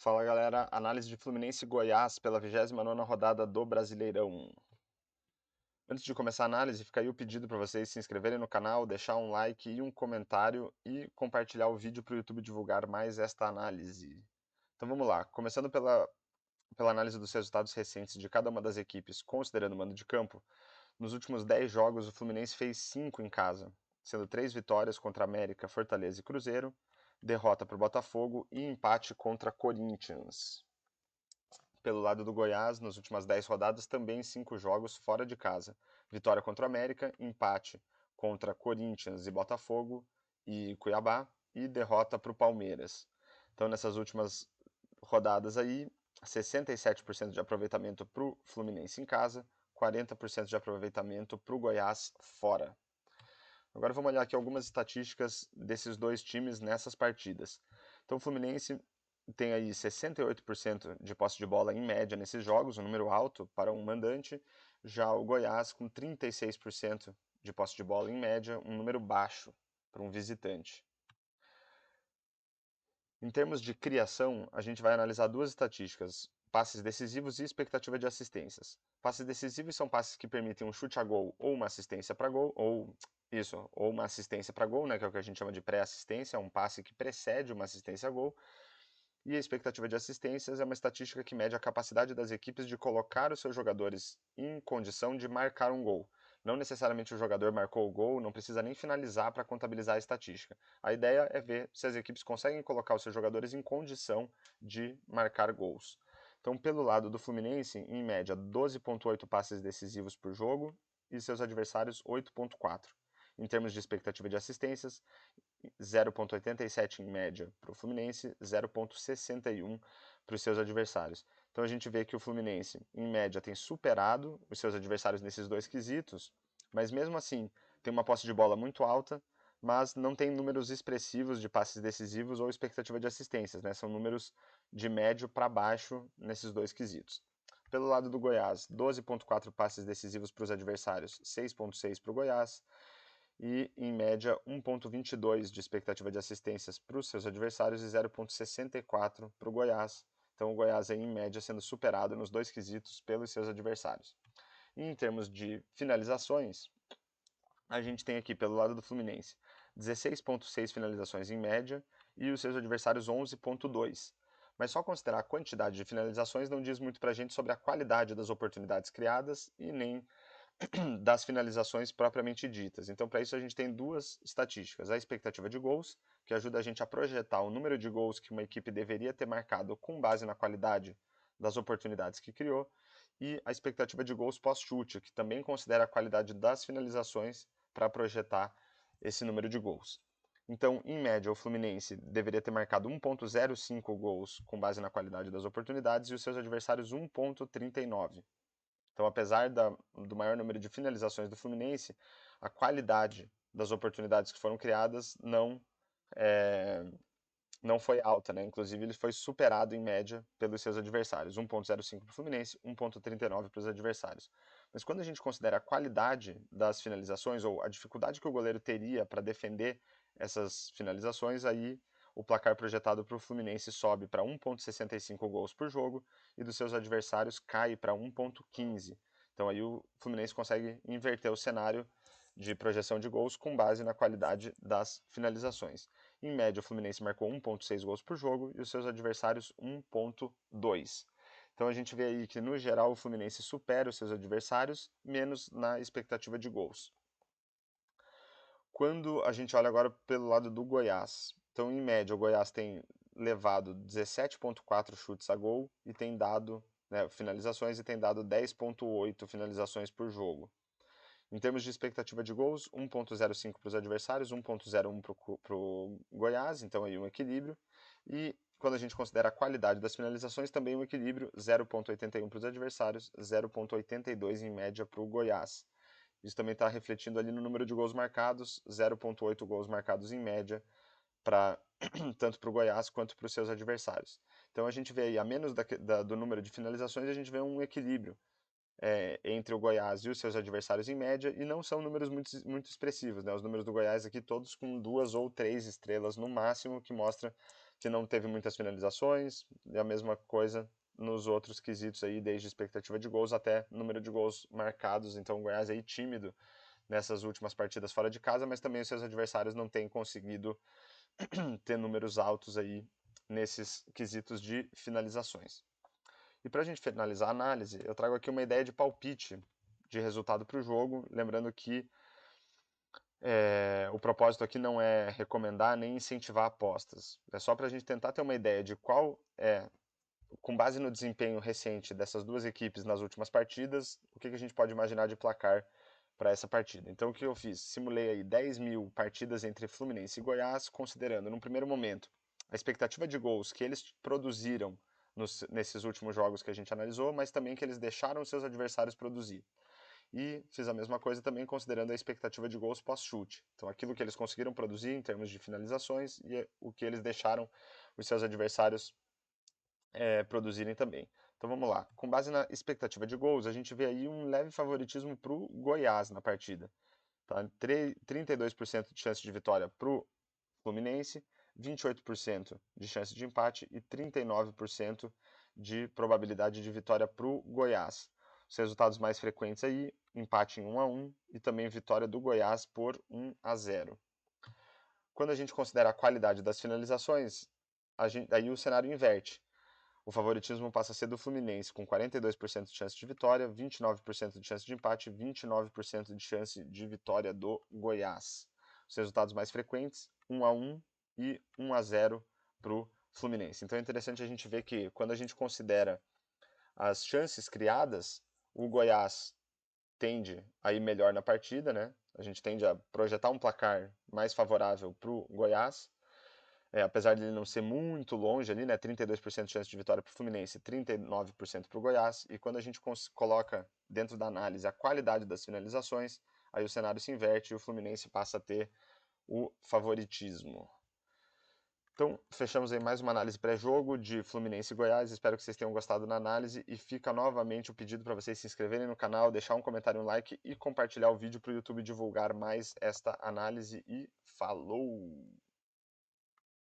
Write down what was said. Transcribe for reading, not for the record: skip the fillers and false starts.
Fala galera, análise de Fluminense e Goiás pela 29ª rodada do Brasileirão. Antes de começar a análise, fica aí o pedido para vocês se inscreverem no canal, deixar um like e um comentário e compartilhar o vídeo para o YouTube divulgar mais esta análise. Então vamos lá, começando pela análise dos resultados recentes de cada uma das equipes, considerando o mando de campo. Nos últimos 10 jogos, o Fluminense fez 5 em casa, sendo 3 vitórias contra América, Fortaleza e Cruzeiro, derrota para o Botafogo e empate contra Corinthians. Pelo lado do Goiás, nas últimas 10 rodadas, também 5 jogos fora de casa. Vitória contra o América, empate contra Corinthians e Botafogo e Cuiabá e derrota para o Palmeiras. Então, nessas últimas rodadas aí, 67% de aproveitamento para o Fluminense em casa, 40% de aproveitamento para o Goiás fora. Agora vamos olhar aqui algumas estatísticas desses dois times nessas partidas. Então o Fluminense tem aí 68% de posse de bola em média nesses jogos, um número alto para um mandante. Já o Goiás com 36% de posse de bola em média, um número baixo para um visitante. Em termos de criação, a gente vai analisar duas estatísticas, passes decisivos e expectativa de assistências. Passes decisivos são passes que permitem um chute a gol ou uma assistência para gol, ou uma assistência para gol, né, que é o que a gente chama de pré-assistência, é um passe que precede uma assistência a gol. E a expectativa de assistências é uma estatística que mede a capacidade das equipes de colocar os seus jogadores em condição de marcar um gol. Não necessariamente o jogador marcou o gol, não precisa nem finalizar para contabilizar a estatística. A ideia é ver se as equipes conseguem colocar os seus jogadores em condição de marcar gols. Então, pelo lado do Fluminense, em média 12,8 passes decisivos por jogo e seus adversários 8,4. Em termos de expectativa de assistências, 0,87 em média para o Fluminense, 0,61 para os seus adversários. Então a gente vê que o Fluminense, em média, tem superado os seus adversários nesses dois quesitos, mas mesmo assim tem uma posse de bola muito alta, mas não tem números expressivos de passes decisivos ou expectativa de assistências, né? São números de médio para baixo nesses dois quesitos. Pelo lado do Goiás, 12,4 passes decisivos para os adversários, 6,6 para o Goiás, e, em média, 1,22 de expectativa de assistências para os seus adversários e 0,64 para o Goiás. Então, o Goiás, aí, em média, sendo superado nos dois quesitos pelos seus adversários. E, em termos de finalizações, a gente tem aqui, pelo lado do Fluminense, 16,6 finalizações em média e os seus adversários 11,2. Mas só considerar a quantidade de finalizações não diz muito para a gente sobre a qualidade das oportunidades criadas e nem das finalizações propriamente ditas. Então, para isso, a gente tem duas estatísticas. A expectativa de gols, que ajuda a gente a projetar o número de gols que uma equipe deveria ter marcado com base na qualidade das oportunidades que criou, e a expectativa de gols pós-chute, que também considera a qualidade das finalizações para projetar esse número de gols. Então, em média, o Fluminense deveria ter marcado 1,05 gols com base na qualidade das oportunidades e os seus adversários 1,39. Então, apesar do maior número de finalizações do Fluminense, a qualidade das oportunidades que foram criadas não foi alta, né? Inclusive, ele foi superado em média pelos seus adversários. 1,05 para o Fluminense, 1,39 para os adversários. Mas quando a gente considera a qualidade das finalizações, ou a dificuldade que o goleiro teria para defender essas finalizações, aí o placar projetado para o Fluminense sobe para 1,65 gols por jogo e dos seus adversários cai para 1,15. Então aí o Fluminense consegue inverter o cenário de projeção de gols com base na qualidade das finalizações. Em média, o Fluminense marcou 1,6 gols por jogo e os seus adversários 1,2. Então a gente vê aí que, no geral, o Fluminense supera os seus adversários, menos na expectativa de gols. Quando a gente olha agora pelo lado do Goiás, então em média o Goiás tem levado 17,4 chutes a gol e tem dado, né, finalizações e tem dado 10,8 finalizações por jogo. Em termos de expectativa de gols, 1,05 para os adversários, 1,01 para o Goiás, então aí um equilíbrio. E quando a gente considera a qualidade das finalizações, também um equilíbrio, 0,81 para os adversários, 0,82 em média para o Goiás. Isso também está refletindo ali no número de gols marcados, 0,8 gols marcados em média, tanto para o Goiás quanto para os seus adversários. Então a gente vê aí, a menos do número de finalizações, a gente vê um equilíbrio entre o Goiás e os seus adversários em média, e não são números muito expressivos, né? Os números do Goiás aqui todos com 2 ou 3 estrelas no máximo, que mostra se não teve muitas finalizações, e a mesma coisa nos outros quesitos aí, desde expectativa de gols até número de gols marcados. Então o Goiás aí tímido nessas últimas partidas fora de casa, mas também os seus adversários não têm conseguido ter números altos aí nesses quesitos de finalizações. E para a gente finalizar a análise, eu trago aqui uma ideia de palpite de resultado para o jogo, lembrando que o propósito aqui não é recomendar nem incentivar apostas, é só para a gente tentar ter uma ideia de qual é, com base no desempenho recente dessas duas equipes nas últimas partidas, o que a gente pode imaginar de placar para essa partida. Então o que eu fiz? Simulei aí 10 mil partidas entre Fluminense e Goiás, considerando, num primeiro momento, a expectativa de gols que eles produziram nesses últimos jogos que a gente analisou, mas também que eles deixaram seus adversários produzir. E fiz a mesma coisa também considerando a expectativa de gols pós-chute. Então aquilo que eles conseguiram produzir em termos de finalizações e o que eles deixaram os seus adversários produzirem também. Então vamos lá. Com base na expectativa de gols, a gente vê aí um leve favoritismo para o Goiás na partida. Tá? 32% de chance de vitória para o Fluminense, 28% de chance de empate e 39% de probabilidade de vitória para o Goiás. Os resultados mais frequentes aí, empate em 1-1 e também vitória do Goiás por 1-0. Quando a gente considera a qualidade das finalizações, aí o cenário inverte. O favoritismo passa a ser do Fluminense, com 42% de chance de vitória, 29% de chance de empate e 29% de chance de vitória do Goiás. Os resultados mais frequentes, 1-1 e 1-0 para o Fluminense. Então é interessante a gente ver que quando a gente considera as chances criadas, o Goiás tende a ir melhor na partida, né? A gente tende a projetar um placar mais favorável para o Goiás, apesar de ele não ser muito longe ali, né, 32% de chance de vitória para o Fluminense, 39% para o Goiás, e quando a gente coloca dentro da análise a qualidade das finalizações, aí o cenário se inverte e o Fluminense passa a ter o favoritismo. Então, fechamos aí mais uma análise pré-jogo de Fluminense e Goiás. Espero que vocês tenham gostado da análise e fica novamente o pedido para vocês se inscreverem no canal, deixar um comentário, um like e compartilhar o vídeo para o YouTube divulgar mais esta análise. E falou!